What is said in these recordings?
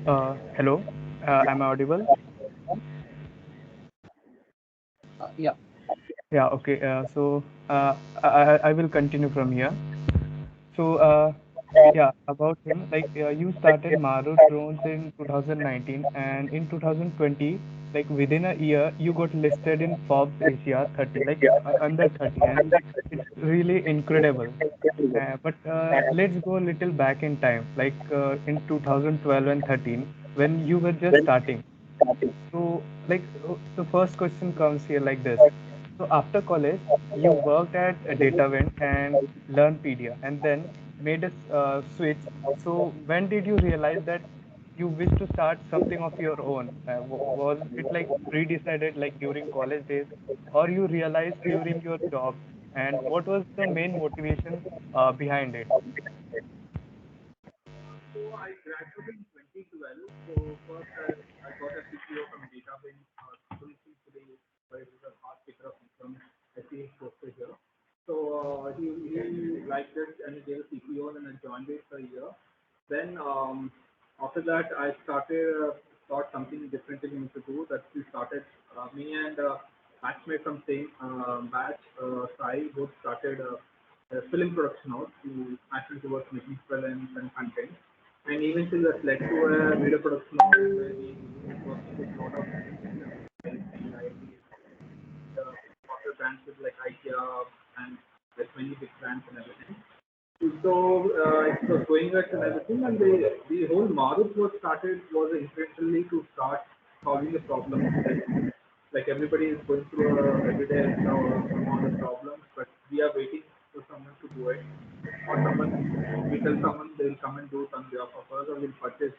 Hello, am I audible? Yeah. Yeah, okay. I will continue from here. So, yeah, about him, you started Maru Drones in 2019, and in 2020, like within a year, you got listed in Forbes Asia 30, under 30, and it's really incredible. But let's go a little back in time, in 2012 and 13, when you were just starting. The first question comes here like this. So after college, you worked at DataVent and LearnPedia, and then made a switch. So when did you realize that you wish to start something of your own? Was it like pre-decided, like during college days, or you realized during your job? And what was the main motivation behind it? So I graduated in 2012. So first I got a CPO from Datawind, Tulsi today, where it is a fast picker from SES posted here. So he liked it and he gave a CPO and I joined it for a year. Then after that I started thought something different we need to do. That we started me and batchmate from same batch, Sai, both started film production house to actually towards making films and content. And eventually that led to a video production house where we working with a lot of IITs, popular brands with like IKEA and like many big brands and everything. So it was going at and everything, and the whole Marut was started was intentionally to start solving the problem. Like everybody is going through everyday amount of problems, but we are waiting for someone to do it, or someone we tell someone they will come and do it on behalf of us, or will purchase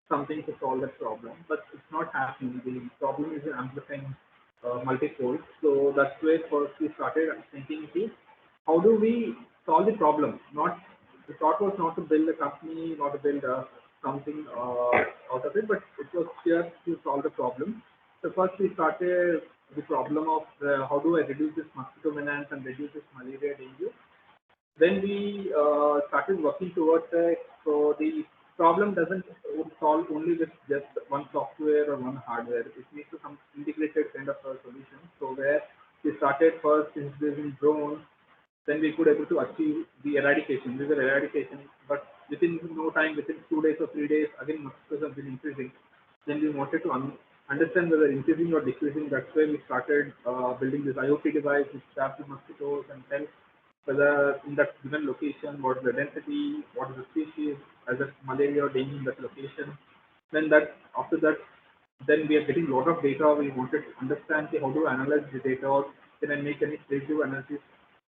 something to solve that problem. But it's not happening. The problem is amplifying multifold. So that's where first we started thinking, okay, how do we solve the problem? Not the thought was not to build a company, not to build something out of it, but it was just to solve the problem. So first we started the problem of how do I reduce this mosquito menace and reduce this malaria dengue. Then we started working towards it. So the problem doesn't solve only with just one software or one hardware. It needs to some integrated kind of a solution. So where we started first introducing drones, then we could able to achieve the eradication. This is eradication, but within no time, within 2 days or 3 days, again mosquitoes have been increasing. Then we wanted to understand whether increasing or decreasing. That's why we started building this IoT device which traps the mosquitoes and tells whether in that given location, what is the density, what is the species, as a malaria or dengue in that location. Then that after that, then we are getting a lot of data. We wanted to understand how to analyze the data, can I make any predictive analysis.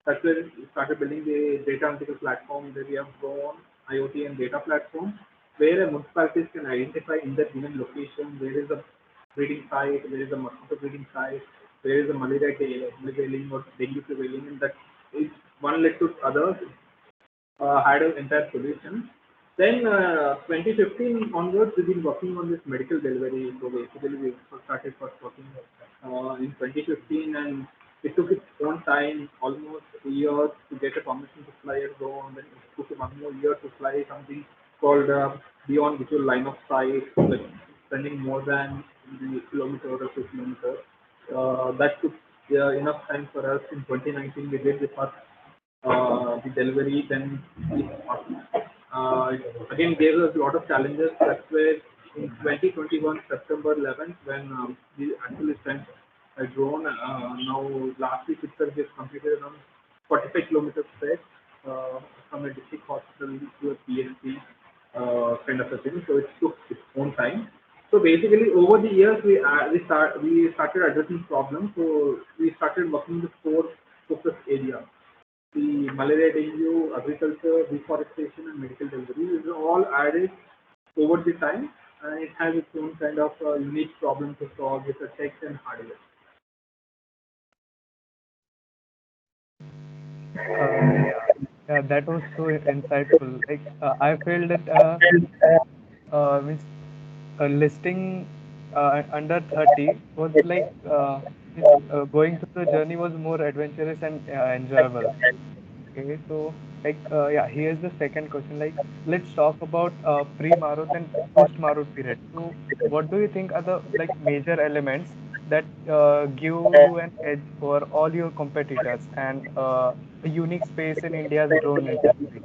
That's where we started building the data analytical platform where we have grown IoT and data platform, where a municipalities can identify in that given location where is the breeding site, where is the mosquito breeding site, where is the malaria prevailing or dengue prevailing, and that is one led to others, had an entire solution. Then 2015 onwards, we've been working on this medical delivery. So basically, we started first working in 2015, and it took its own time, almost a year to get a permission to fly a drone. Then it took one more year to fly something called beyond visual line of sight, like spending more than the kilometer or 2 kilometers. That took enough time for us. In 2019, we did the first the delivery. Then again gave us a lot of challenges. That's where in 2021 September 11th, when we actually sent a drone. Now last week itself we have completed around 45 kilometers stretch from a district hospital to a PhD kind of a thing. So it took its own time. So basically, over the years, we started addressing problems. So we started working with four focus areas: the malaria, dengue, agriculture, deforestation, and medical delivery. These are all added over the time, and it has its own kind of unique problem to solve with the tech and hardware. Yeah, yeah, that was so insightful. I feel that means listing under 30 was going through the journey was more adventurous and enjoyable. Okay, so Yeah, here's the second question. Like, let's talk about pre-Marut and post-Marut period. So, what do you think are the like major elements that give you an edge over all your competitors and a unique space in India's drone industry?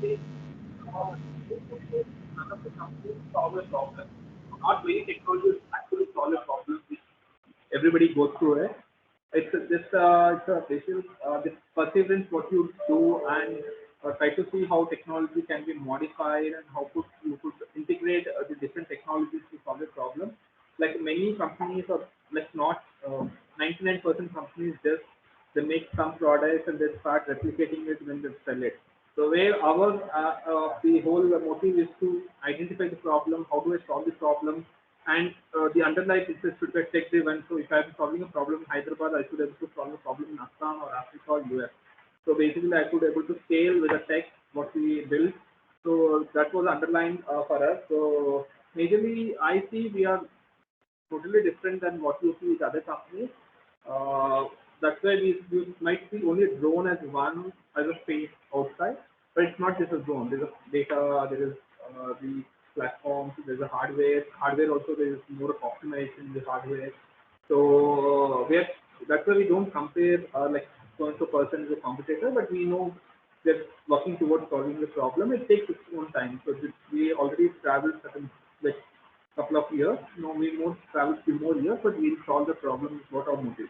None of the companies solve a problem. Not many technologies actually solve a problem which everybody goes through it. It's a basic this perseverance what you do and try to see how technology can be modified and how could you could integrate the different technologies to solve a problem. Like many companies are like not 99% companies just they make some products and they start replicating it when they sell it. So where our the whole motive is to identify the problem, how do I solve the problem, and the underlying business should be tech driven. So if I'm solving a problem in Hyderabad, I should be able to solve a problem in Assam or Africa or US. So basically, I could able to scale with the tech what we built. So that was underlying for us. So majorly, I see we are totally different than what you see with other companies. Uh, that's why we might see only drone as one as a space outside, but it's not just a drone. There's a data, there is the platforms, there's a hardware. Hardware also there is more of optimization in the hardware. So we are, that's why we don't compare like so and so person is a competitor, but we know they're working towards solving the problem. It takes its own time. So we already traveled certain like couple of years. No, we more travel few more years, but we'll solve the problem is what our motive.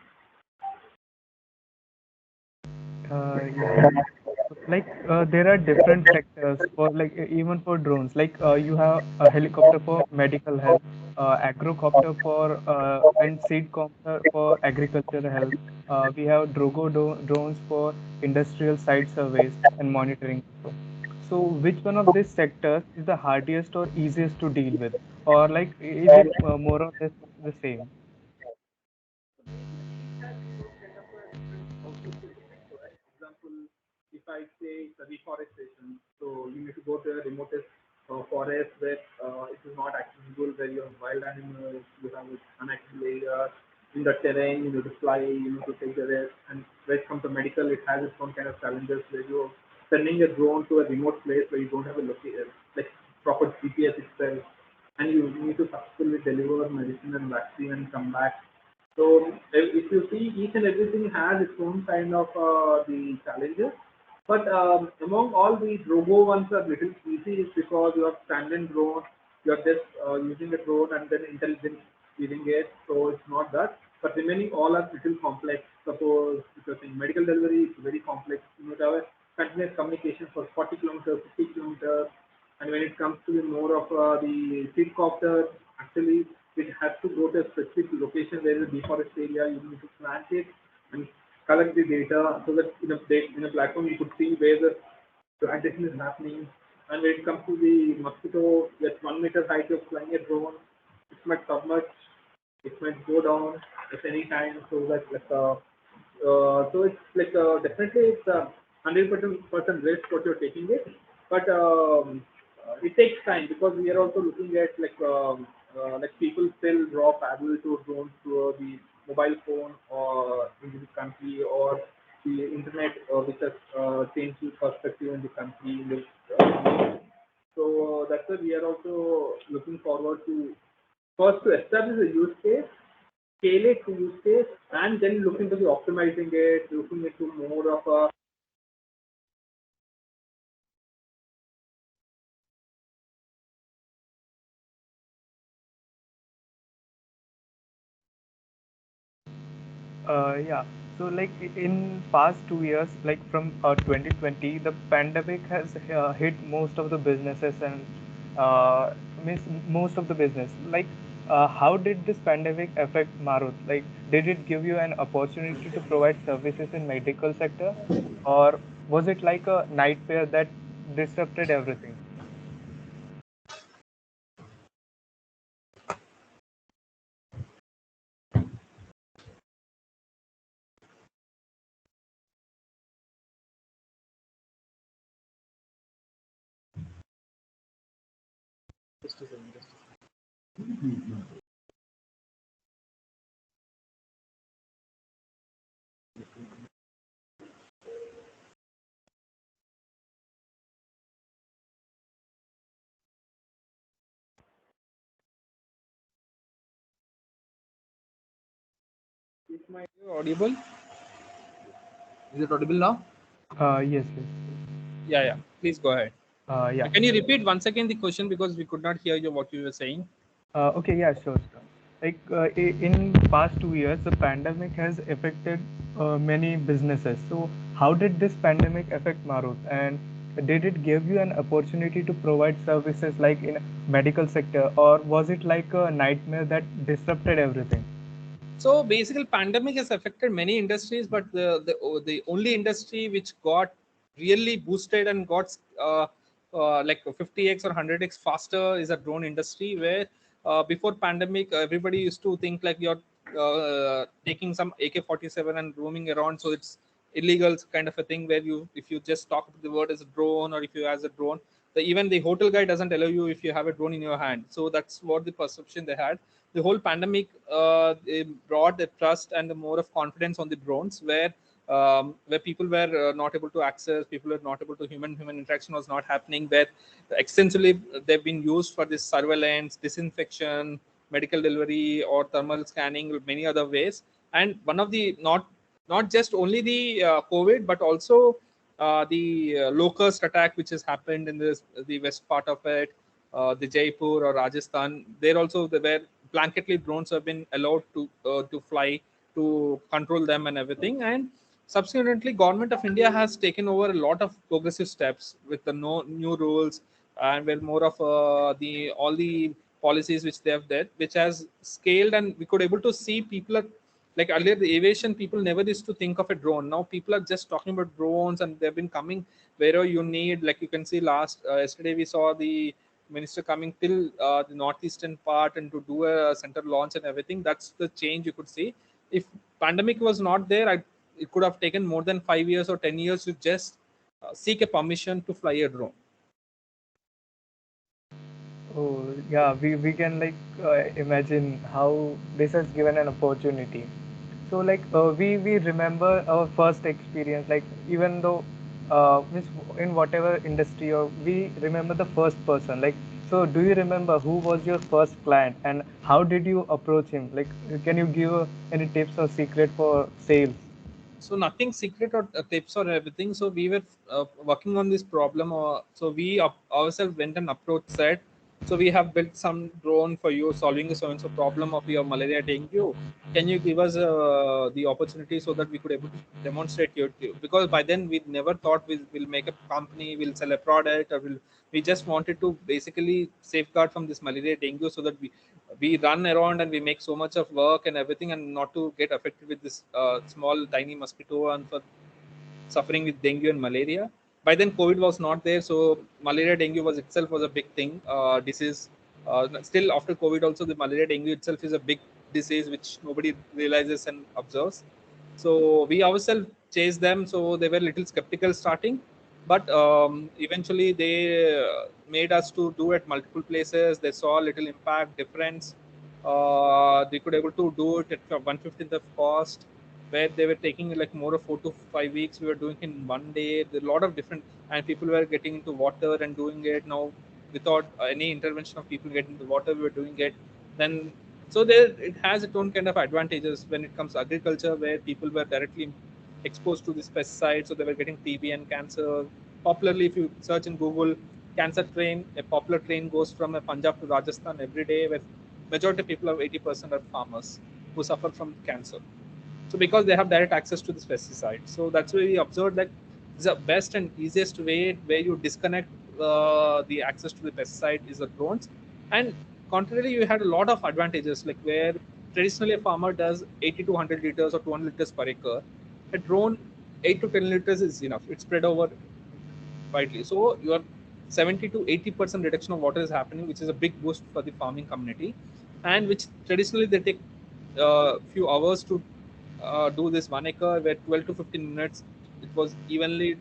Yeah. There are different sectors for even for drones. You have a helicopter for medical health, agrocopter for and seedcopter for agricultural health. We have drones for industrial site surveys and monitoring also. So which one of these sectors is the hardest or easiest to deal with, or like is it more or less the same? So basically, each has its own kind of a different outlook to look into it. Example, if I say the reforestation, so you need to go to the remotest forest where it is not accessible, where you have wild animals, you have unaccessible areas. In the terrain, you need to fly, you need to take the risk. And when it comes to medical, it has its own kind of challenges where you're sending a drone to a remote place where you don't have a location, like proper GPS itself, and you need to successfully deliver medicine and vaccine and come back. So if you see, each and everything has its own kind of the challenges. But among all these robo ones are little easy is because you have standard drone, you are just using the drone and then intelligence feeding it. So it's not that. But remaining all are little complex. Suppose if you're saying medical delivery, it's very complex. You need to have a continuous communication for 40 kilometers, 50 kilometers, and when it comes to the more of the seedcopter, actually it has to go to a specific location where is a deforest area. You need to plant it and collect the data so that in a platform you could see where the plantation is happening. And when it comes to the mosquito, at 1 meter height of flying a drone, it might submerge, it might go down at any time. So that so it's definitely it's a 100% risk what you're taking it, but it takes time because we are also looking at like people still draw parallel to drones to the mobile phone or in the country or the internet which has changed the perspective in the country. So that's why we are also looking forward to first to establish a use case, scale it to use case, and then look into the optimizing it, looking into more of a Yeah. So in past 2 years, like from 2020, the pandemic has hit most of the businesses and means most of the business. How did this pandemic affect Marut? Like, did it give you an opportunity to provide services in medical sector, or was it like a nightmare that disrupted everything? Is my audible? Is it audible now? Yes, yes. Yeah, yeah. Please go ahead. Yeah. Can you repeat once again the question because we could not hear you what you were saying? Okay, yeah, sure, sure. Like in past 2 years, the pandemic has affected many businesses. So, how did this pandemic affect Marut? And did it give you an opportunity to provide services like in medical sector, or was it like a nightmare that disrupted everything? So basically, pandemic has affected many industries, but the only industry which got really boosted and got like 50x or 100x faster is a drone industry. Where before pandemic, everybody used to think like you're taking some AK-47 and roaming around, so it's illegal kind of a thing. Where you, if you just talk the word as a drone, or if you as a drone, even the hotel guy doesn't allow you if you have a drone in your hand. So that's what the perception they had. The whole pandemic brought the trust and the more of confidence on the drones, where people were not able to access, people were not able to human interaction was not happening, where extensively they've been used for this surveillance, disinfection, medical delivery, or thermal scanning, many other ways. And one of the, not just only the COVID, but also the locust attack which has happened in the west part of it, the Jaipur or Rajasthan. There also there were blanketly drones have been allowed to fly to control them and everything. And subsequently, government of India has taken over a lot of progressive steps with the no new rules, and well more of the all the policies which they have did, which has scaled, and we could able to see people are like earlier the aviation people never used to think of a drone. Now people are just talking about drones, and they've been coming wherever you need. Like you can see last yesterday we saw the minister coming till the northeastern part and to do a center launch and everything. That's the change you could see. If pandemic was not there, it could have taken more than 5 years or 10 years to just seek a permission to fly a drone. Oh, yeah, we can like imagine how this has given an opportunity. So like we remember our first experience, like even though which in whatever industry or we remember the first person. Like so, do you remember who was your first client and how did you approach him? Like, can you give any tips or secret for sales? So nothing secret or tips or everything. So we were working on this problem, so we ourselves went and approached said, so we have built some drone for you solving the so and so problem of your malaria dengue. Can you give us the opportunity so that we could able to demonstrate your, because by then we never thought we will make a company, we'll sell a product, or we just wanted to basically safeguard from this malaria dengue, so that we run around and we make so much of work and everything, and not to get affected with this small tiny mosquito and for suffering with dengue and malaria. By then COVID was not there, so malaria dengue was itself was a big thing, disease. Still after COVID also, the malaria dengue itself is a big disease which nobody realizes and observes. So we ourselves chased them, so they were little skeptical starting, but eventually they made us to do at multiple places. They saw little impact difference. They could able to do it at 1/15 of cost, where they were taking like more of 4 to 5 weeks. We were doing in one day. There are a lot of different, and people were getting into water and doing it now without any intervention of people getting into water. We were doing it then. So there, it has its own kind of advantages when it comes to agriculture, where people were directly exposed to this pesticide, so they were getting TB and cancer. Popularly, if you search in Google, cancer train, a popular train goes from Punjab to Rajasthan every day, where majority of people are 80% are farmers who suffer from cancer. So because they have direct access to this pesticide, so that's why we observed that the best and easiest way where you disconnect the access to the pesticide is the drones. And contrarily, you had a lot of advantages, like where traditionally a farmer does 80 to 100 liters or 200 liters per acre. A drone, 8 to 10 liters is enough. It's spread over widely. So your 70 to 80% reduction of water is happening, which is a big boost for the farming community, and which traditionally they take a few hours to do this 1 acre, where 12 to 15 minutes it was evenly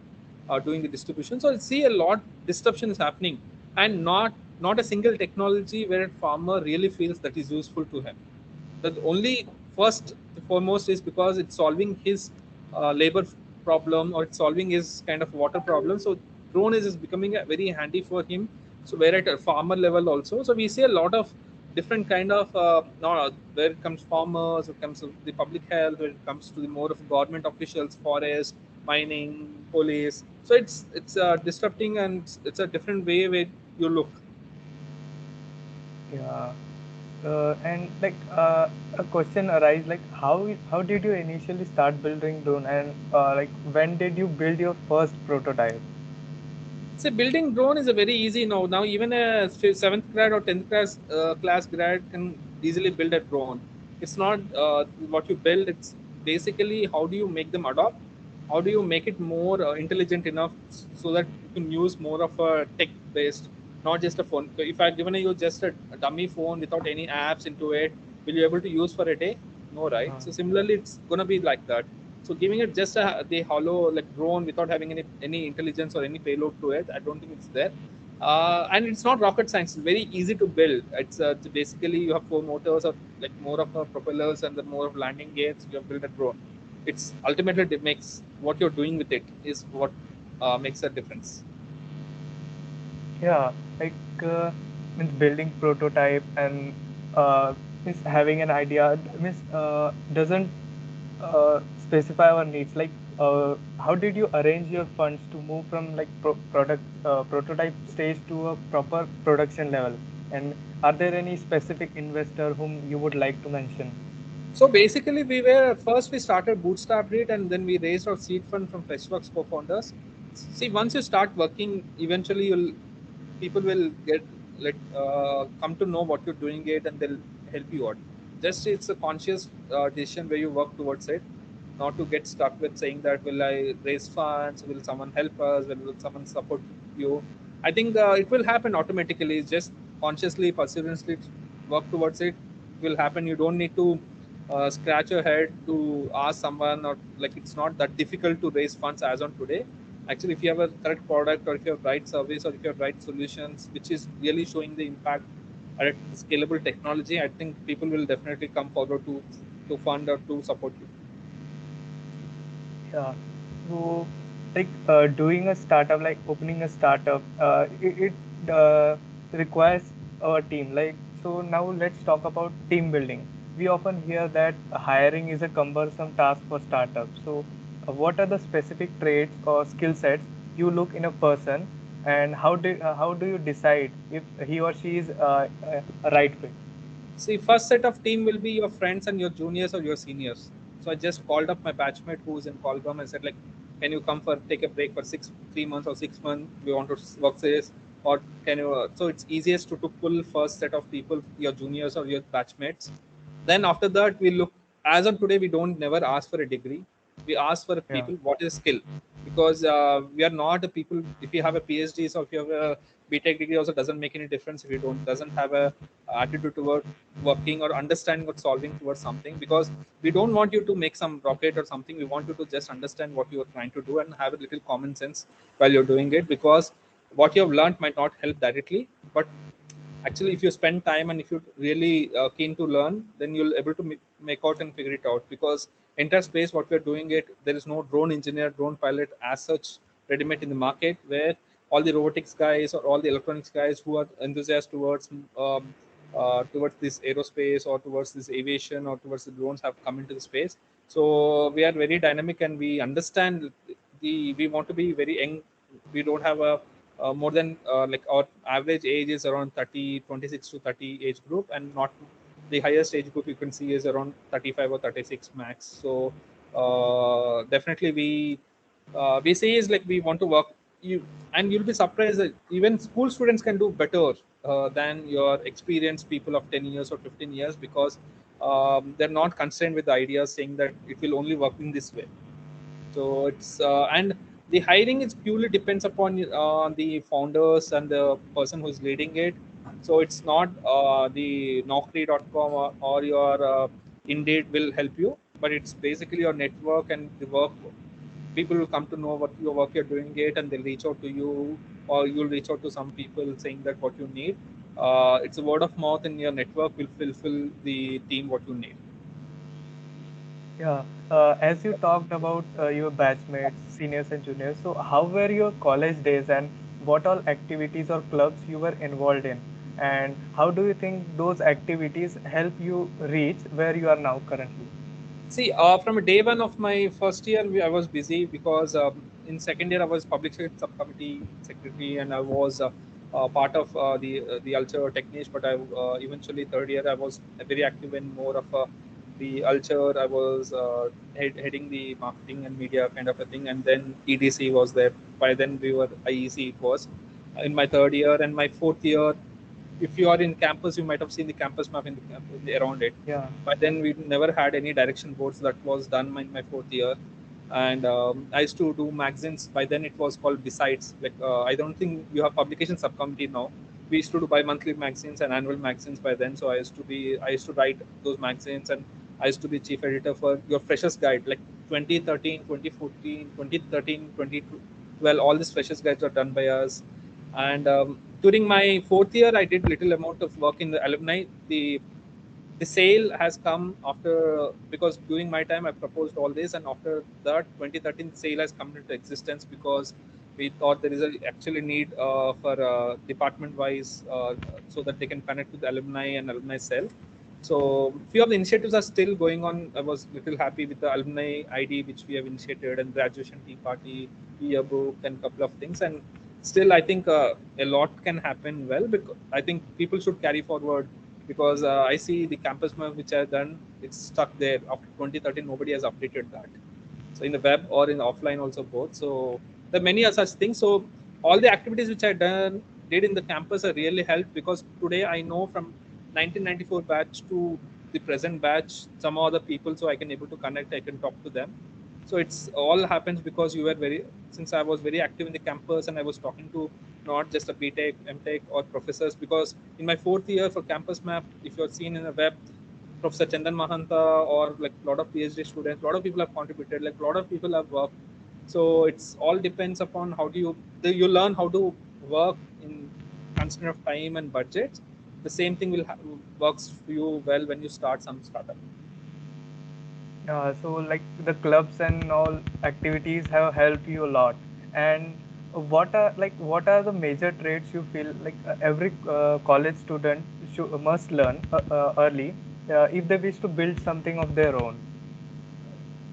doing the distribution. So I see a lot disruption is happening, and not a single technology where a farmer really feels that is useful to him. The only first foremost is because it's solving his labor problem, or it's solving his kind of water problem. So drone is becoming very handy for him. So where at a farmer level also, so we see a lot of different kind of no, where it comes farmers, it comes to the public health, where it comes to the more of government officials, forest, mining, police. So it's disrupting, and it's a different way where you look. Yeah. And like a question arise like how did you initially start building drone and like when did you build your first prototype? So building drone is a very easy now. Now even a seventh grade or tenth class grad can easily build a drone. It's not what you build. It's basically how do you make them adopt? How do you make it more intelligent enough so that you can use more of a tech based, not just a phone. So if I've given you just a dummy phone without any apps into it, will you able to use for a day? No, right? Uh, So similarly, it's gonna be like that. So giving it just the hollow like drone without having any intelligence or any payload to it, I don't think it's there. And it's not rocket science. It's very easy to build. It's basically you have four motors or like more of propellers and then more of landing gears. You have built a drone. It's ultimately it makes what you're doing with it is what makes a difference. yeah, like means building prototype and means having an idea means doesn't specify our needs like how did you arrange your funds to move from like product prototype stage to a proper production level, and are there any specific investor whom you would like to mention? So basically, we were first we started bootstrap it, and then we raised our seed fund from Freshworks co-founders. See, once you start working, eventually you'll people will get like come to know what you're doing it, and they'll help you out. Just it's a conscious decision where you work towards it, not to get stuck with saying that will I raise funds, will someone help us, will someone support you. I think it will happen automatically. Just consciously, perseverously work towards it. It will happen. You don't need to scratch your head to ask someone, or like it's not that difficult to raise funds as on today. Actually, if you have a correct product, or if you have right service, or if you have right solutions which is really showing the impact at scalable technology, I think people will definitely come forward to fund or to support you. Yeah. So, like doing a startup, like opening a startup, it requires a team. Like, so now let's talk about team building. We often hear that hiring is a cumbersome task for startups. So, what are the specific traits or skill sets you look in a person, and how do you decide if he or she is a right fit? See, first set of team will be your friends and your juniors or your seniors. So I just called up my batchmate who's in Qualcomm and said like, can you come for take a break for 3 months or 6 months? We want to work this, or can you? So it's easiest to pull first set of people, your juniors or your batchmates. Then after that, we look. As of today, we don't never ask for a degree. We ask for Yeah. people what is skill, because we are not a people. If you have a PhD or if you have a BTech degree, also doesn't make any difference if you don't doesn't have a attitude toward working or understanding or solving towards something, because we don't want you to make some rocket or something. We want you to just understand what you are trying to do and have a little common sense while you're doing it, because what you have learned might not help directly, but actually if you spend time and if you're really keen to learn, then you'll able to make out and figure it out. Because entire space what we're doing it, there is no drone engineer, drone pilot as such ready made in the market, where all the robotics guys or all the electronics guys who are enthusiastic towards this aerospace or towards this aviation or towards the drones have come into the space. So we are very dynamic and we understand we want to be very young. We don't have a more than like our average age is around 30, 26 to 30 age group, and not the highest age group you can see is around 35 or 36 max. So definitely we say is like we want to work you, and you'll be surprised that even school students can do better than your experienced people of 10 years or 15 years, because they're not constrained with the ideas saying that it will only work in this way. So it's and the hiring is purely depends upon the founders and the person who's leading it. So it's not the Naukri.com or your Indeed will help you, but it's basically your network and the work. People will come to know what your work you're doing it, and they'll reach out to you, or you'll reach out to some people saying that what you need. It's a word of mouth, and your network will fulfill the team what you need. Yeah, as you talked about your batchmates, seniors and juniors, so how were your college days and what all activities or clubs you were involved in? And how do you think those activities help you reach where you are now currently? See, from day one of my first year, I was busy because in second year I was public sector subcommittee secretary, and I was part of the Ulcer technique. But I eventually third year I was very active in more of the Ulcer. I was heading the marketing and media kind of a thing, and then EDC was there. By then we were IEC. It was in my third year, and my fourth year, if you are in campus, you might have seen the campus map around it. Yeah. But then we never had any direction boards. That was done in my fourth year. And I used to do magazines. By then it was called Besides. Like I don't think you have publication subcommittee now. We used to do bi-monthly magazines and annual magazines by then. So I used to write those magazines, and I used to be chief editor for your freshers guide, like 2013, 2014, 2013, 2012. All these freshers guides are done by us. And during my fourth year, I did little amount of work in the alumni. The sale has come after, because during my time I proposed all this, and after that 2013 sale has come into existence because we thought there is actually need for department wise, so that they can connect with the alumni and alumni cell. So few of the initiatives are still going on. I was little happy with the alumni ID which we have initiated, and graduation tea party, yearbook, and couple of things. And still I think a lot can happen well, because I think people should carry forward, because I see the campus map which I have done, it's stuck there. After 2013, nobody has updated that. So in the web or in offline also both. So there are many such things. So all the activities which I did in the campus are really helped, because today I know from 1994 batch to the present batch some other people, so I can able to connect. I can talk to them. So it's all happens because you were very, since I was very active in the campus, and I was talking to not just a BTech, MTech or professors. Because in my fourth year for campus map, if you're seen in the web, Professor Chandan Mahanta or like a lot of PhD students, a lot of people have contributed, like a lot of people have worked. So it's all depends upon how do you learn how to work in constraint of time and budget. The same thing works for you well when you start some startup. So like the clubs and all activities have helped you a lot. And what are the major traits you feel like every college student must learn early if they wish to build something of their own?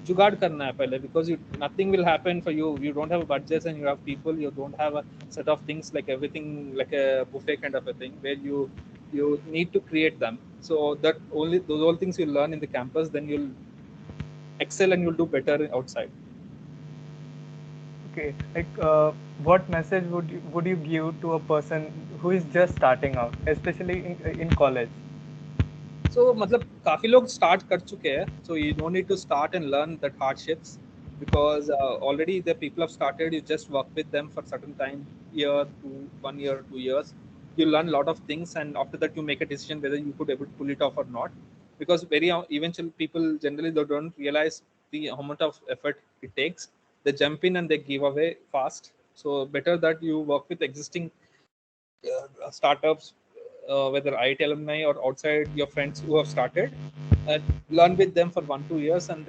जुगाड़ करना है पहले, because you nothing will happen for you. You don't have a budget and you have people. You don't have a set of things, like everything like a buffet kind of a thing where you need to create them. So that only those all things you learn in the campus, then you'll excel and you'll do better outside. Okay, like what message would you give to a person who is just starting out, especially in college? So मतलब काफी लोग start कर चुके हैं, so you don't need to start and learn that hardships, because already the people have started. You just work with them for certain time, year to 1 year 2 years. You learn a lot of things, and after that you make a decision whether you could able to pull it off or not. Because very eventually people generally they don't realize the amount of effort it takes. They jump in and they give away fast. So better that you work with existing startups, whether IT alumni or outside your friends who have started, and learn with them for 1 2 years, and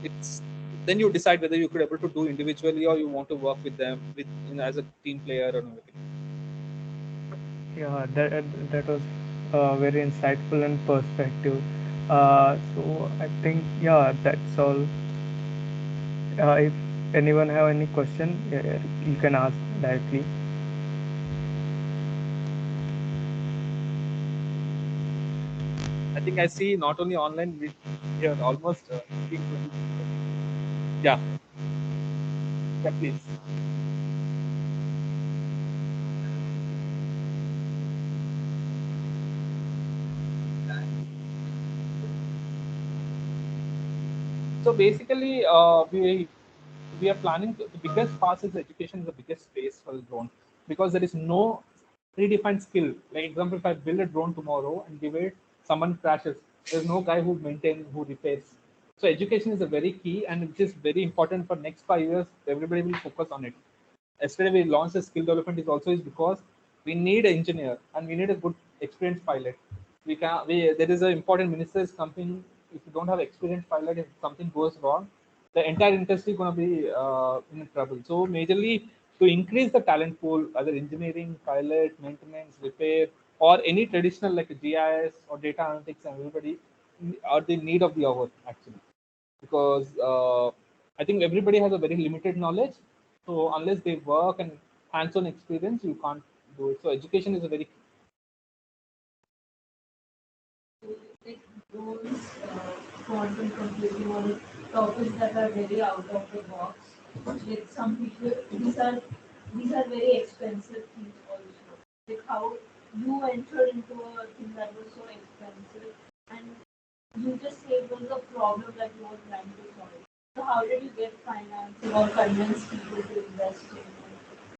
it's then you decide whether you could able to do individually or you want to work with them as a team player or everything. Yeah, that was very insightful and perspective. So I think yeah, that's all. If anyone have any question, you can ask directly. I think I see not only online, we here almost 15 20 people. Yeah, yeah, please. So basically, we are planning the biggest part is education is the biggest space for the drone, because there is no predefined skill. Like example, if I build a drone tomorrow and give it, someone crashes. There's no guy who maintains, who repairs. So education is a very key, and which is very important for next 5 years. Everybody will focus on it. Yesterday we launched a skill development is because we need an engineer and we need a good experienced pilot. There is an important minister is coming. If you don't have experienced pilot, if something goes wrong, the entire industry is going to be in trouble. So majorly to increase the talent pool, either engineering, pilot, maintenance, repair, or any traditional like GIS or data analytics, and everybody are the need of the hour actually, because I think everybody has a very limited knowledge. So unless they work and hands-on experience, you can't do it. So education is a very like those quantum computing or topics that are very out of the box. Like some people, these are very expensive things also. Like how you entered into a thing that was so expensive, and you just say it was a problem that you were trying to solve. So how did you get financing or convince people to invest in it?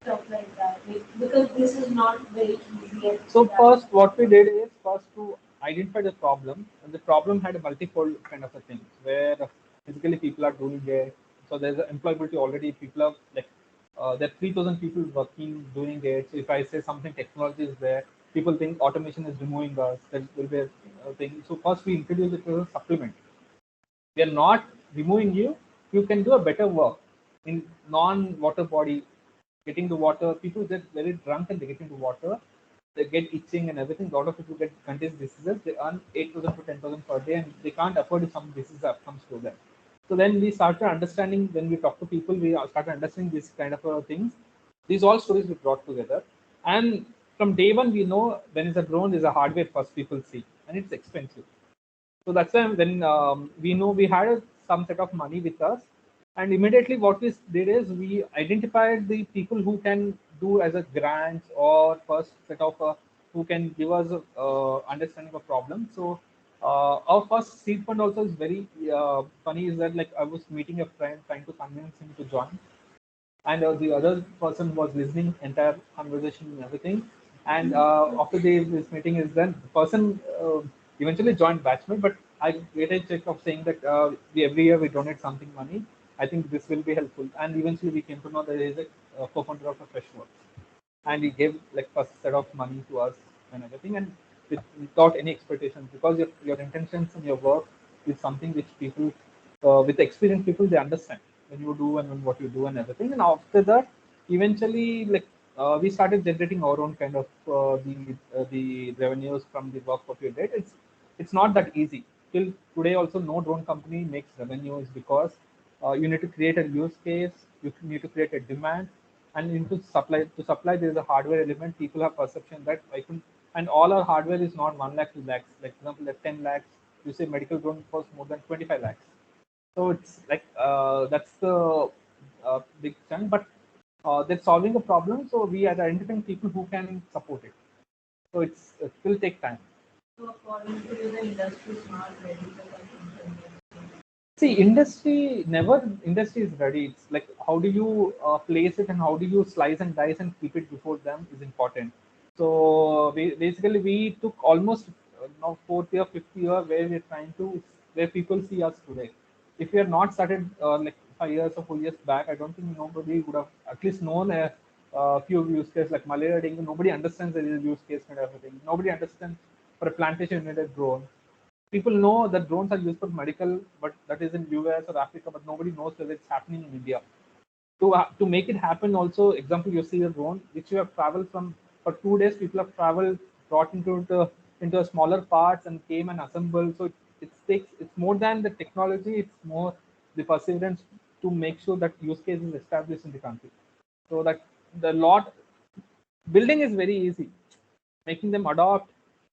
Stuff like that. Like, because this is not very easy. Yet So first, what we did is first to identify the problem, and the problem had a multifold kind of a thing where physically people are doing it. So there's an employability already. People are like there are 3,000 people working doing it. So if I say something technology is there, people think automation is removing us. There will be a thing. So first we introduce it as a supplement. We are not removing you. You can do a better work in non-water body. Getting the water, people get very drunk and they get into water. They get itching and everything. A lot of people get contagious diseases. They earn 8,000 to 10,000 per day, and they can't afford if some disease comes to them. So then we started understanding. When we talk to people, we started understanding this kind of things. These all stories we brought together, and from day one we know when it's a drone, is a hardware first people see, and it's expensive. So that's why when we know we had some set of money with us, and immediately what we did is we identified the people who can do as a grant or first set of who can give us understanding of problem. So our first seed fund also is very funny. Is that like I was meeting a friend trying to convince him to join, and the other person was listening entire conversation and everything. And after this meeting is done, the person eventually joined Batchmate, but I get a check of saying that every year we donate something money. I think this will be helpful, and eventually we came to know that he is a co-founder of a Freshworks, and he gave like first set of money to us and everything, and without any expectations, because your intentions and your work is something which people with experienced people, they understand when you do and when what you do and everything. And after that, eventually like we started generating our own kind of the revenues from the work what we did. It's not that easy till today. Also, no drone company makes revenues, because you need to create a use case, you need to create a demand, and into supply there is a hardware element. People have perception that I can, and all our hardware is not 1 lakh 2 lakhs. Like for example, at 10 lakhs, you say medical drone costs more than 25 lakhs. So it's like that's the big chunk, but they're solving a problem. So we are identifying people who can support it. So it will take time. So according to you, the industry is not ready for consumption. See, industry is ready. It's like how do you place it and how do you slice and dice and keep it before them is important. So basically we took almost now fourth year, fifth year where we're trying to where people see us today. If we had not started like 5 years or 4 years back, I don't think nobody would have at least known a few use cases like malaria dengue. Nobody understands the use case and everything. Nobody understands for a plantation you need a drone. People know that drones are used for medical, but that is in US or Africa, but nobody knows whether it's happening in India. To make it happen, also, example, you see a drone which you have traveled from for 2 days. People have traveled, brought into a smaller parts and came and assembled. So it's more than the technology. It's more the perseverance to make sure that use case is established in the country. So that the lot building is very easy, making them adopt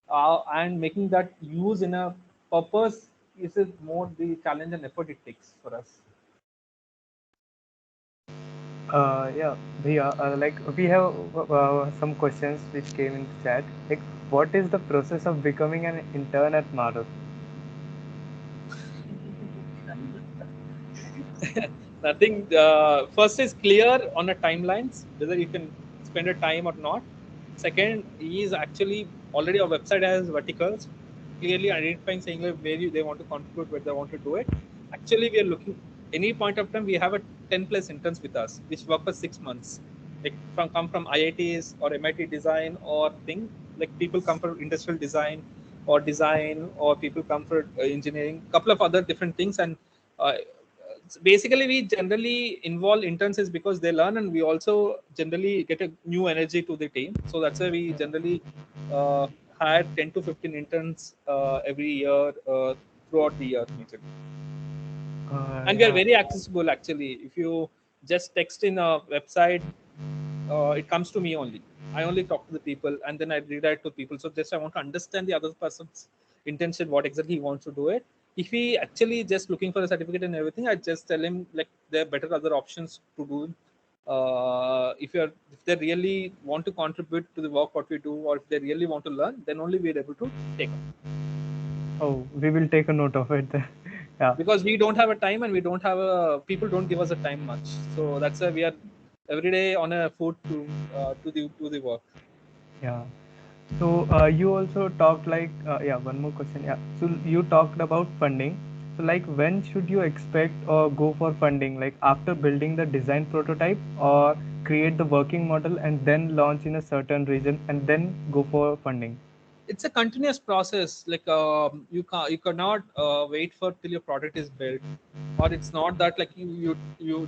and making that use in a purpose is more the challenge and effort it takes for us. Yeah, Bhaiya, like we have some questions which came in the chat. Like, what is the process of becoming an intern at Marut? Nothing. First is clear on a timelines whether you can spend a time or not. Second is actually already our website has verticals clearly identifying saying like where they want to contribute, where they want to do it. Actually, we are looking any point of time we have a 10 plus interns with us which work for 6 months. Like come from IITs or MIT design or thing, like people come for industrial design or people come for engineering, couple of other different things, and uh, basically we generally involve interns is because they learn, and we also generally get a new energy to the team. So that's why we generally uh, hire 10 to 15 interns every year throughout the year majorly. And we are Yeah. very accessible actually. If you just text in a website, it comes to me only. I only talk to the people and then I redirect to people. So just I want to understand the other person's intention, what exactly he wants to do it. If he actually just looking for a certificate and everything, I just tell him like there are better other options to do. If they really want to contribute to the work what we do, or if they really want to learn, then only we are able to take up. Oh, we will take a note of it then. Yeah. Because we don't have a time and we don't have a people don't give us a time much. So that's why we are every day on a foot to the work. Yeah. So you also talked like yeah, one more question. Yeah. So you talked about funding. So like when should you expect or go for funding? Like after building the design prototype or create the working model and then launch in a certain region and then go for funding? It's a continuous process. Like you cannot wait for till your product is built, or it's not that like you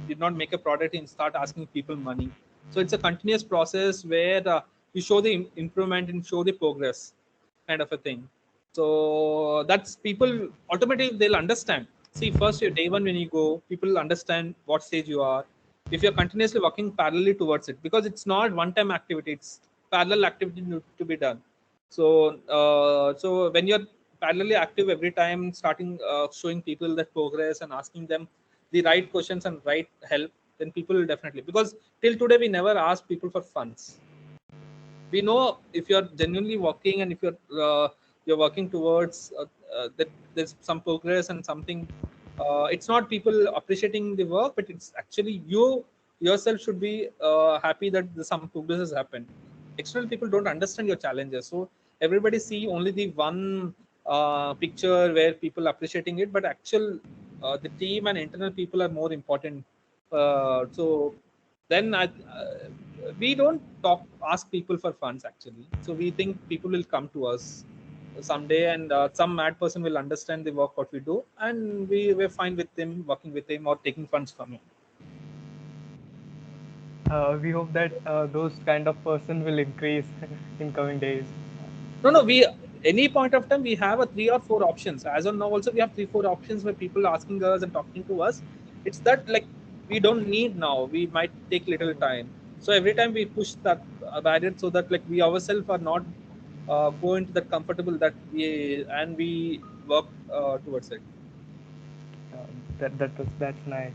did not make a product and start asking people money. So it's a continuous process where you show the improvement and show the progress, kind of a thing. So that's people automatically they'll understand. See, first your day one when you go, people understand what stage you are. If you're continuously working parallelly towards it, because it's not one time activity, it's parallel activity to be done. So when you're parallelly active every time, starting showing people that progress and asking them the right questions and right help, then people will definitely, because till today we never ask people for funds. We know if you're genuinely working and if you're working towards that there's some progress and something. It's not people appreciating the work, but it's actually you yourself should be happy that some progress has happened. External people don't understand your challenges, so everybody see only the one picture where people appreciating it, but actual the team and internal people are more important. So then we don't ask people for funds actually. So we think people will come to us someday, and some mad person will understand the work what we do, and we're fine with him working with him or taking funds from him. We hope that those kind of person will increase in coming days. No, we any point of time we have a 3 or 4 options. As of now, also we have 3 4 options where people asking us and talking to us. It's that like we don't need now. We might take little time. So every time we push that barrier so that like we ourselves are not go into that comfortable that we work towards it. Uh, that's nice.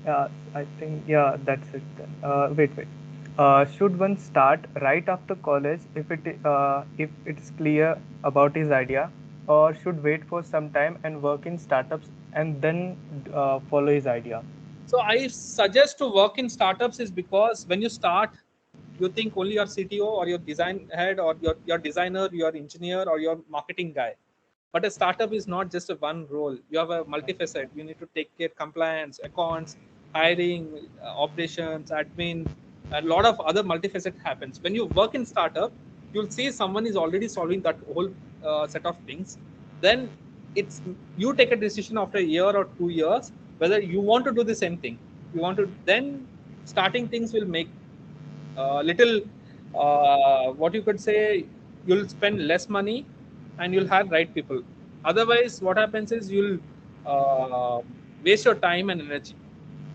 Yeah, I think yeah, that's it then. Wait. Should one start right after college if it is clear about his idea, or should wait for some time and work in startups and then follow his idea? So I suggest to work in startups is because when you start, you think only your CTO or your design head or your designer, your engineer or your marketing guy. But a startup is not just a one role. You have a multifaceted. You need to take care compliance, accounts, hiring, operations, admin, a lot of other multifaceted happens. When you work in startup, you'll see someone is already solving that whole set of things. Then it's you take a decision after a year or 2 years whether you want to do the same thing. You want to then starting things will make little what you could say, you'll spend less money and you'll have right people. Otherwise what happens is you'll uh, waste your time and energy,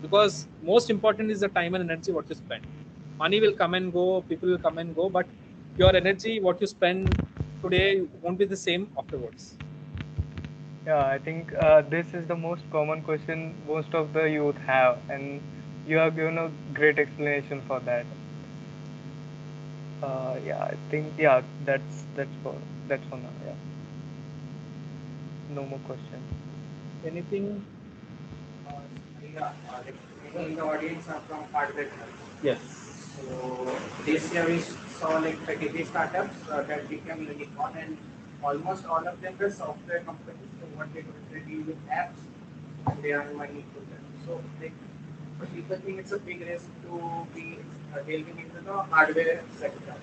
because most important is the time and energy what you spend. Money will come and go, people will come and go, but your energy what you spend today won't be the same afterwards. Yeah, I think this is the most common question most of the youth have, and you have given a great explanation for that. Yeah, I think yeah, that's for now. Yeah, no more questions. Anything? Uh, yeah, like many in the audience are from hardware development. Yes. So this year we saw like 33 startups that became unicorn, and almost all of them were software companies. So what they do is they deal with apps and they earn money through them. So like people think it's a big risk to be delving into the hardware sector.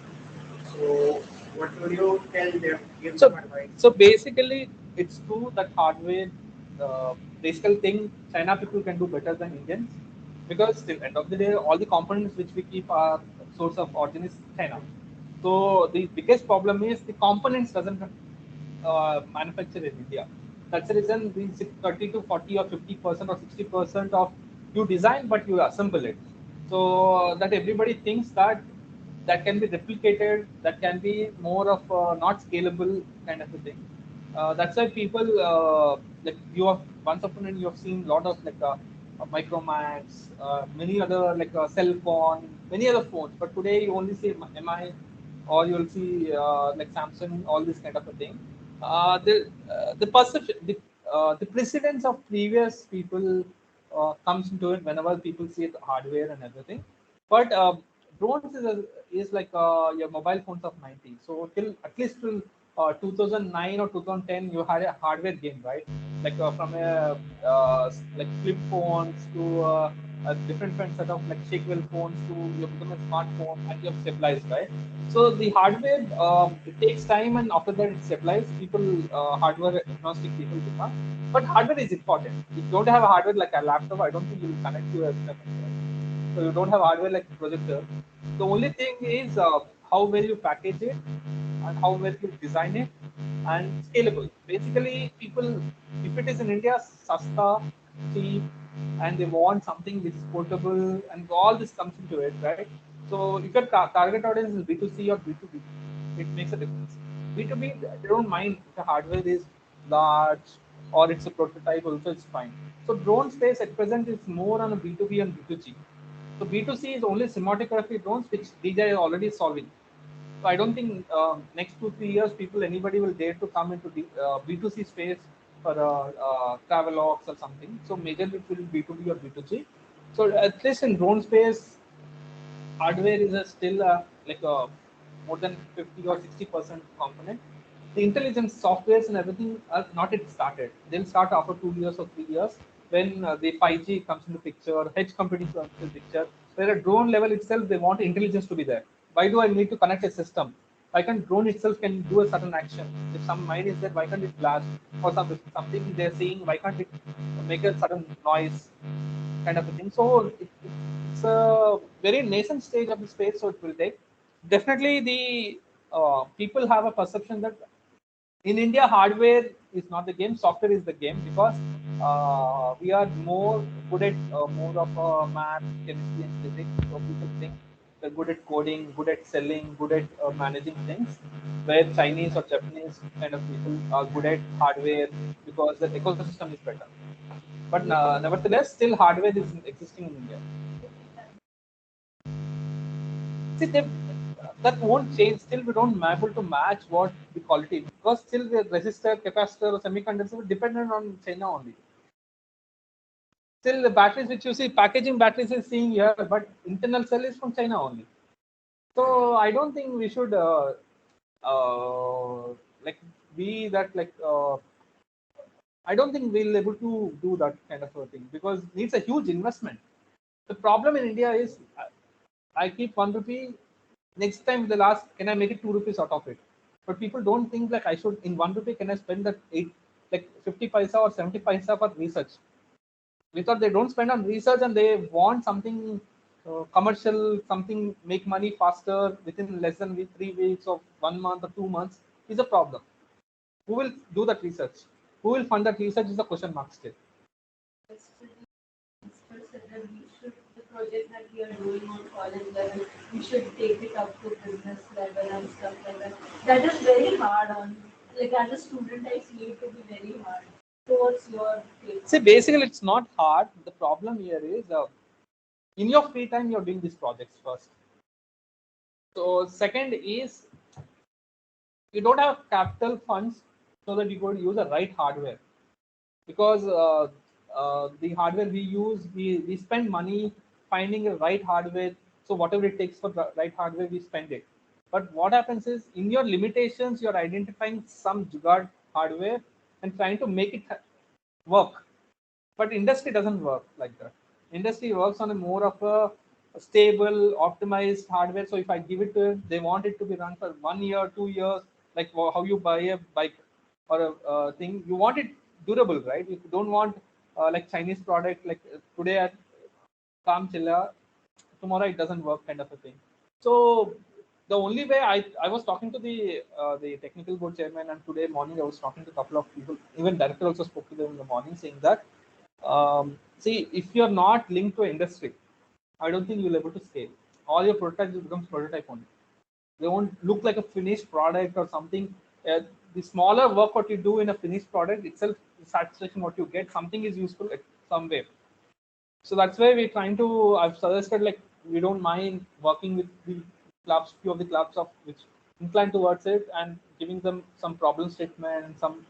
So what would you tell them? Give so them advice. so basically it's true that hardware uh, basically think China people can do better than Indians, because till end of the day, all the components which we keep our source of origin is China. So the biggest problem is the components doesn't manufacture in India. That's the reason the 30 to 40 or 50% or 60% of you design, but you assemble it. So that everybody thinks that that can be replicated, that can be more of not scalable kind of a thing. That's why people like you have once upon a time you have seen a lot of like Micromax, many other like cell phone, many other phones. But today you only see MI, or you'll see like Samsung, all this kind of a thing. The perception, the precedence of previous people comes into it whenever people see the hardware and everything. But drones is like your mobile phones of 90. So till at least till 2009 or 2010, you had a hardware game, right? Like from a like flip phones to a different set of like shakewell phones to you become a smartphone and you have stabilized, right? So the hardware it takes time, and after that it's stabilized. People hardware agnostic people become, but hardware is important. If you don't have a hardware like a laptop, I don't think you will connect to a so you don't have hardware like projector. The only thing is how well you package it and how well you design it and scalable. Basically, people, if it is in India, sasta, cheap, and they want something which is portable, and all this comes into it, right? So if your target audience is B2C or B2B, it makes a difference. B2B, they don't mind if the hardware is large or it's a prototype, also it's fine. So drone space at present is more on a B2B and B2G. So B2C is only cinematography drones, which DJI is already solving. So I don't think next 2 3 years people anybody will dare to come into the B2C space for travelogues or something. So majorly it will be B2B or B2G. So at least in drone space, hardware is a still like a more than 50 or 60% component. The intelligence softwares and everything are not yet started. They'll start after 2 years or 3 years when the 5G comes into picture, edge computing comes into picture. Where at drone level itself, they want intelligence to be there. Why do I need to connect a system? Why can't drone itself can do a certain action? If some mine is there, why can't it blast? Or something they're seeing, why can't it make a sudden noise? Kind of a thing. So it's a very nascent stage of the space, so it will take. Definitely, the people have a perception that in India, hardware is not the game, software is the game, because we are more good at more of math, chemistry, and physics. So people think they're good at coding, good at selling, good at managing things, where Chinese or Japanese kind of people are good at hardware because the ecosystem is better. But nevertheless, still hardware is existing in India. See, that won't change. Still, we don't able to match what the quality, because still the resistor, capacitor, or semiconductor is dependent on China only. Still, the batteries which you see, packaging batteries is seeing here, but internal cell is from China only. So I don't think we should uh, like be that like. I don't think we'll able to do that kind of a thing, because it needs a huge investment. The problem in India is I keep 1 rupee. Next time they'll ask, can I make it 2 rupees out of it? But people don't think like I should in 1 rupee. Can I spend that eight like 50 paisa or 70 paisa for research? Because they don't spend on research and they want something commercial, something make money faster within less than 3 weeks or 1 month or 2 months is a problem. Who will do that research? Who will fund that research is a question mark still. Said that we should, the project that we are doing on college level, we should take it up to business level and stuff like that. That is very hard on, like as a student, I see it to be very hard. So what's your take? See, basically, it's not hard. The problem here is in your free time, you're doing these projects first. So, second is you don't have capital funds so that you could use the right hardware, because the hardware we use, we spend money finding the right hardware. So, whatever it takes for the right hardware, we spend it. But what happens is in your limitations, you're identifying some jugaad hardware and trying to make it work. But industry doesn't work like that. Industry works on a more of a stable optimized hardware. So if I give it to it, they want it to be run for 1 year 2 years, like how you buy a bike or a thing. You want it durable, right? You don't want like Chinese product, like today at Calm Chilla, tomorrow it doesn't work, kind of a thing. So the only way I was talking to the technical board chairman, and today morning I was talking to a couple of people, even director also spoke to them in the morning, saying that see, if you're not linked to industry, I don't think you'll able to scale. All your prototypes will become prototype only. They won't look like a finished product or something. The smaller work what you do in a finished product itself, the satisfaction what you get, something is useful at some way. So that's why we're trying to. I've suggested like we don't mind working with the clubs, few of the clubs of which incline towards it, and giving them some problem statement, some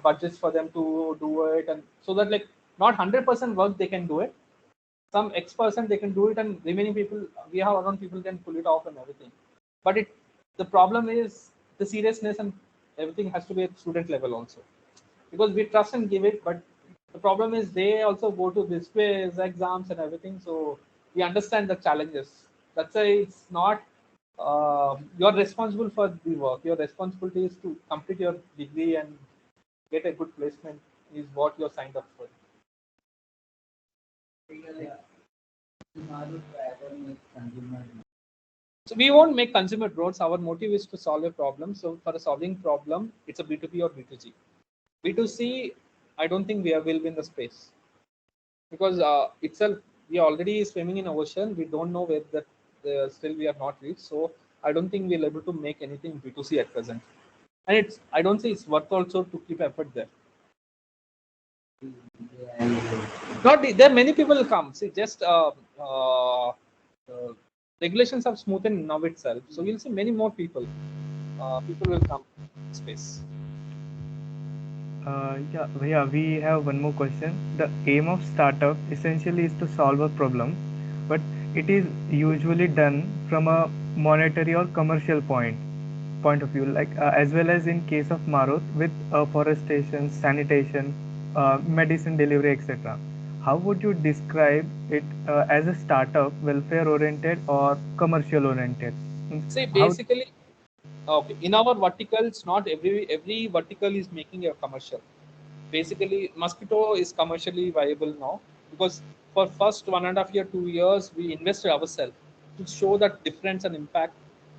budgets for them to do it, and so that like not 100% work they can do it, some X% they can do it, and remaining people we have around people can pull it off and everything. But the problem is the seriousness and everything has to be at student level also, because we trust and give it, but the problem is they also go to this quiz exams and everything, so we understand the challenges. That's why it's not you're responsible for the work. Your responsibility is to complete your degree and get a good placement is what you're signed up for. So we won't make consumer drones. Our motive is to solve a problem. So for a solving problem, it's a B2B or B2G. B2C, I don't think will be in the space, because itself we are already swimming in ocean. We don't know where that still we are not reached. So I don't think we'll able to make anything B2C at present. And I don't see it's worth also to keep effort there. Not there are many people will come. See, just regulations have smoothened now itself. So we'll see many more people. People will come in space. Yeah, we have one more question. The aim of startup essentially is to solve a problem, but it is usually done from a monetary or commercial point of view, like as well as in case of Marut with forestation, sanitation, medicine delivery, etc. How would you describe it as a startup, welfare oriented or commercial oriented? See, How? basically, okay, in our verticals, not every vertical is making a commercial. Basically, Mosquito is commercially viable now, because for first 1.5 year, 2 years, we invested ourselves to show that difference and impact.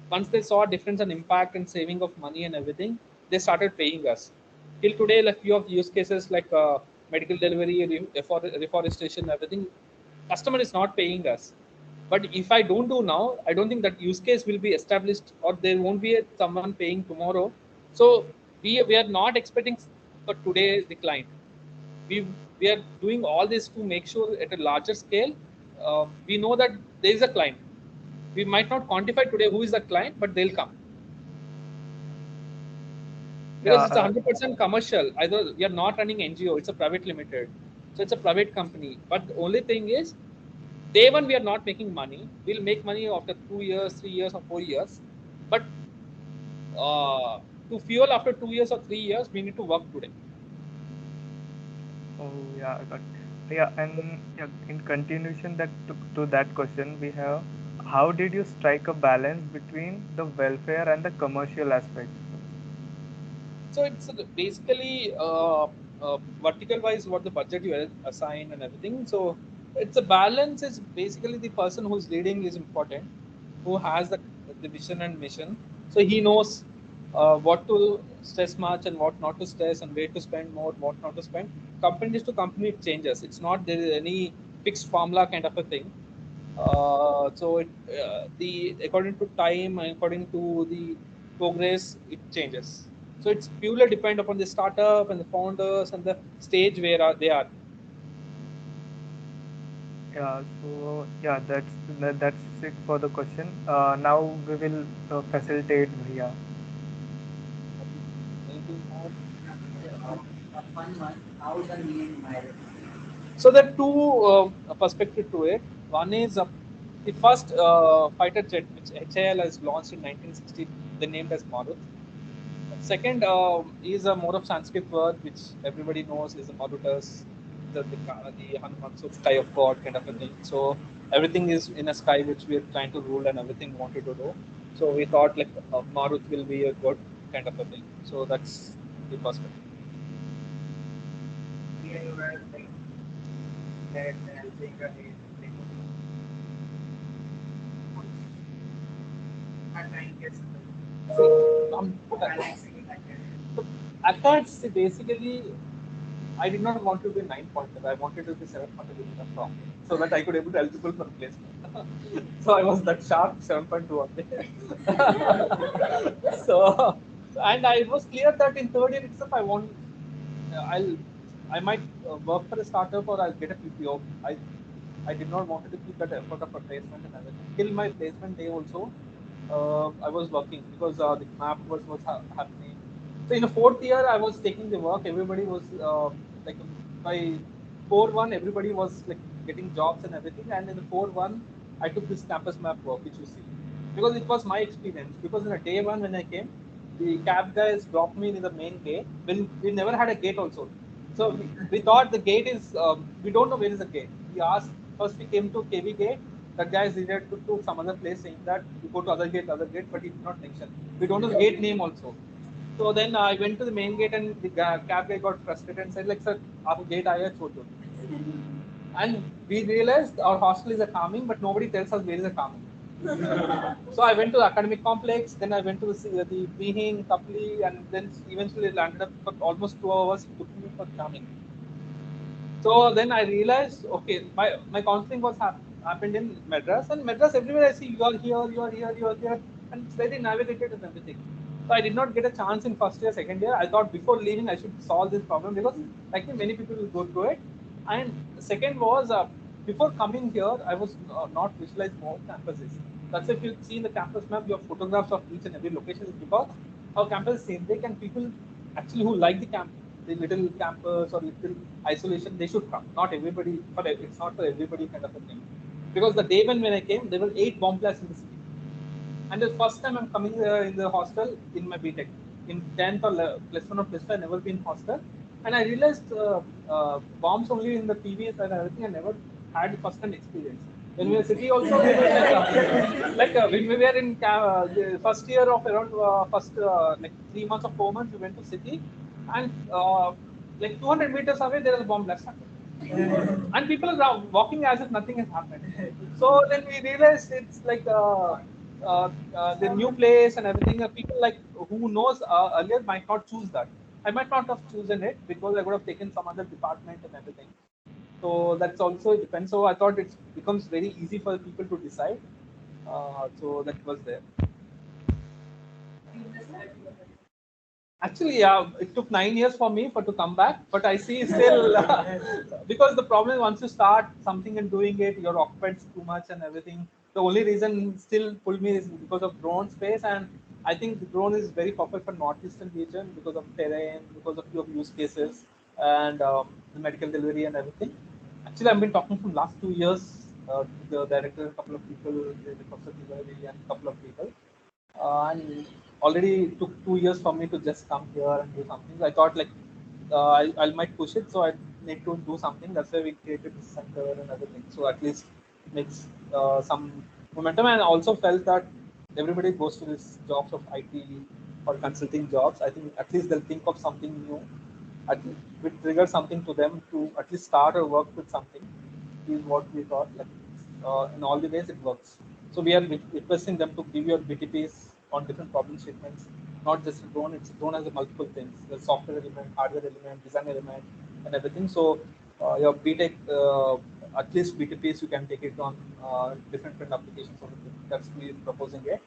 Once they saw difference and impact and saving of money and everything, they started paying us. Till today, like few of the use cases like medical delivery, reforestation, everything, customer is not paying us. But if I don't do now, I don't think that use case will be established, or there won't be someone paying tomorrow. So we are not expecting for today the client. We are doing all this to make sure at a larger scale, we know that there is a client. We might not quantify today who is the client, but they'll come, Yeah, because it's 100% commercial. Either we are not running NGO; it's a private limited, so it's a private company. But the only thing is, day one we are not making money. We'll make money after 2 years, 3 years, or 4 years. But to fuel after 2 years or 3 years, we need to work today. Oh yeah, I got. Yeah, and yeah, in continuation to that question, we have how did you strike a balance between the welfare and the commercial aspect? So it's basically vertical wise what the budget you assign and everything. So it's a balance. Is basically the person who's leading is important, who has the vision and mission. So he knows what to stress much and what not to stress, and where to spend more, what not to spend. Company to company it changes. It's not there is any fixed formula kind of a thing. So the according to time and according to the progress it changes. So it's purely depend upon the startup and the founders and the stage where they are. Yeah, so yeah, that's it for the question. Now we will facilitate Bhaiya. Anything more? Fun one. How the name married? So there are two perspectives to it. One is the first fighter jet which HAL has launched in 1960. They named as Marut. Second is a more of Sanskrit word which everybody knows is a Marutas, the Hanuman, so sky of God kind of a thing. So everything is in a sky which we are trying to rule and everything wanted to do. So we thought like Marut will be a good kind of a thing. So that's the perspective. Anywhere like net and helping again. At time gets I thought basically I did not want to be 9 pointer. I wanted to be 7 pointer with the from so that I could able to eligible for placement. So I was that sharp 7.2 on there. So and I was clear that in third year itself I want I'll I might work for a startup or I'll get a PPO. I did not want to keep that effort of a placement and everything. Till my placement day also, I was working because the map was happening. So in the fourth year, I was taking the work. Everybody was like by 4-1, everybody was like getting jobs and everything. And in the 4-1, I took this campus map work, which you see, because it was my experience. Because in the day one when I came, the cab guys dropped me in the main gate. When we never had a gate also, so we thought the gate is we don't know where is the gate. We asked first. We came to KV gate. That guy is needed to some other place saying that you go to other gate, but he did not mention. We don't know the gate name also. So then I went to the main gate and the cab guy got frustrated and said like, sir, आप gate आया छोड़ दो. And we realized our hostel is a calming, but nobody tells us where is a calming. So I went to the academic complex, then I went to the Behin, Kapli, and then eventually landed up for almost 2 hours looking for calming. So then I realized, okay, my counseling was happened in Madras, and Madras everywhere I see you are here, you are here, you are here, and it's very navigated and everything. So I did not get a chance in first year, second year. I thought before leaving I should solve this problem because like many people will go through it. And second was before coming here, I was not visualized more campuses. That's if you see in the campus map, you have photographs of each and every location is because our campus is same. They can people actually who like the little campus or little isolation, they should come. Not everybody, but it's not for everybody kind of a thing. Because the day when I came, there were 8 bomb blasts in the city. And the first time I'm coming in the hostel in my BTech. In 10th or plus one or plus two, I never been hostel. And I realized bombs only in the TVs and everything. I never had first hand experience. When we were city also, we were when we were in the first year of around first like 3 months or 4 months, we went to city, and like 200 meters away there is a bomb blast happened, and people are walking as if nothing has happened. So then we realized it's like the new place and everything. People like who knows earlier might not choose that. I might not have chosen it because I would have taken some other department and everything. So that's also depends. So I thought it becomes very easy for people to decide. So that was there. Actually, yeah, it took 9 years for me for to come back, but I see still because the problem is once you start something and doing it, you're occupied too much and everything. The only reason still pulled me is because of drone space, and I think the drone is very perfect for northeastern region because of terrain, because of few use cases, and the medical delivery and everything. Actually, I've been talking from last 2 years to the director, a couple of people, the Professor Tiwari, and a couple of people. And already took 2 years for me to just come here and do something. I thought like I might push it, so I need to do something. That's why we created this center and everything. So at least makes some momentum. And also felt that everybody goes to this jobs of IT or consulting jobs. I think at least they'll think of something new. At least will trigger something to them to at least start or work with something. Is what we thought. Like in all the ways it works. So we are requesting them to give your BTPs on different problem statements, not just a drone. It's drone has a multiple things: the software element, hardware element, design element, and everything. So your BTech, at least BTPs, you can take it on different applications. That's we proposing it.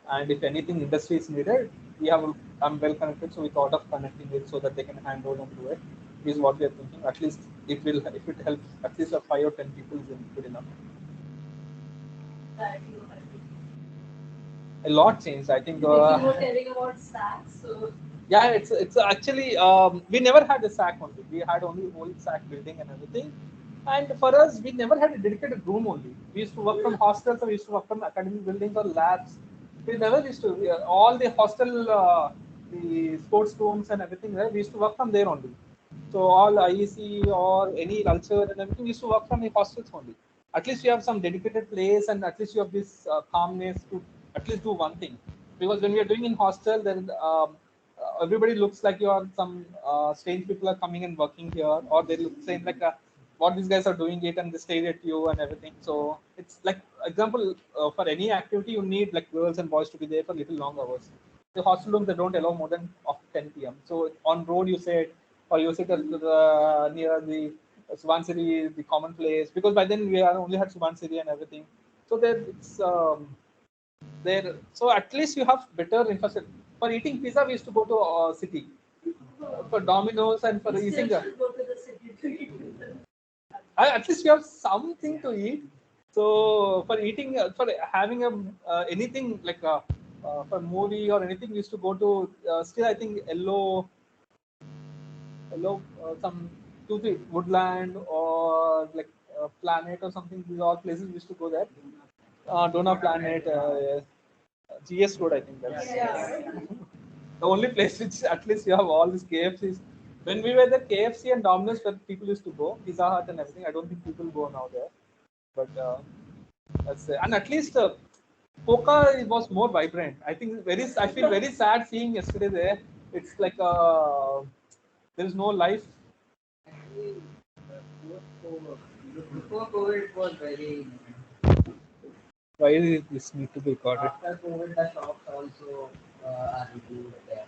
And if anything industry is needed, we have I'm well connected, so we thought of connecting it so that they can handle and do it. Is what we are thinking. At least it will if it helps at least 5 or 10 people is good enough. A lot changed. I think. You were telling about stacks, so Yeah, it's actually we never had a SAC only. We had only whole SAC building and everything. And for us, we never had a dedicated room only. We used to work from hostels, or we used to work from academic buildings or labs. We never used to all the hostel, the sports rooms and everything. Right? We used to work from there only. So all IEC or any culture and everything, we used to work from the hostels only. At least you have some dedicated place, and at least you have this calmness to at least do one thing. Because when we are doing in hostel, then everybody looks like you are some strange people are coming and working here, or they look same like what these guys are doing it and they stare at you and everything. So it's like example for any activity you need like girls and boys to be there for little long hours. The hostel rooms they don't allow more than after 10 p.m. So on road you sit or you sit at the near the Subansiri, the common place, because by then we are only had Subansiri and everything. So there it's there. So at least you have better infrastructure. For eating pizza, we used to go to city. For Domino's and for We eating, still should go to the city to eat. at least you have something to eat. So for eating, for having a anything like for movie or anything, we used to go to still I think yellow some two three Woodland or like Planet or something. These are all places we used to go there. Dona Planet, GS Road, I think that's Yeah. the only place which at least you have all these KFCs. When we were there, KFC and Domino's where people used to go, Pizza Hut and everything. I don't think people go now there, but that's and at least Poca was more vibrant. I think I feel very sad seeing yesterday there. It's like there is no life. Actually, before COVID, it was very. Why is this need to be recorded? After COVID, the shops also are reduced there.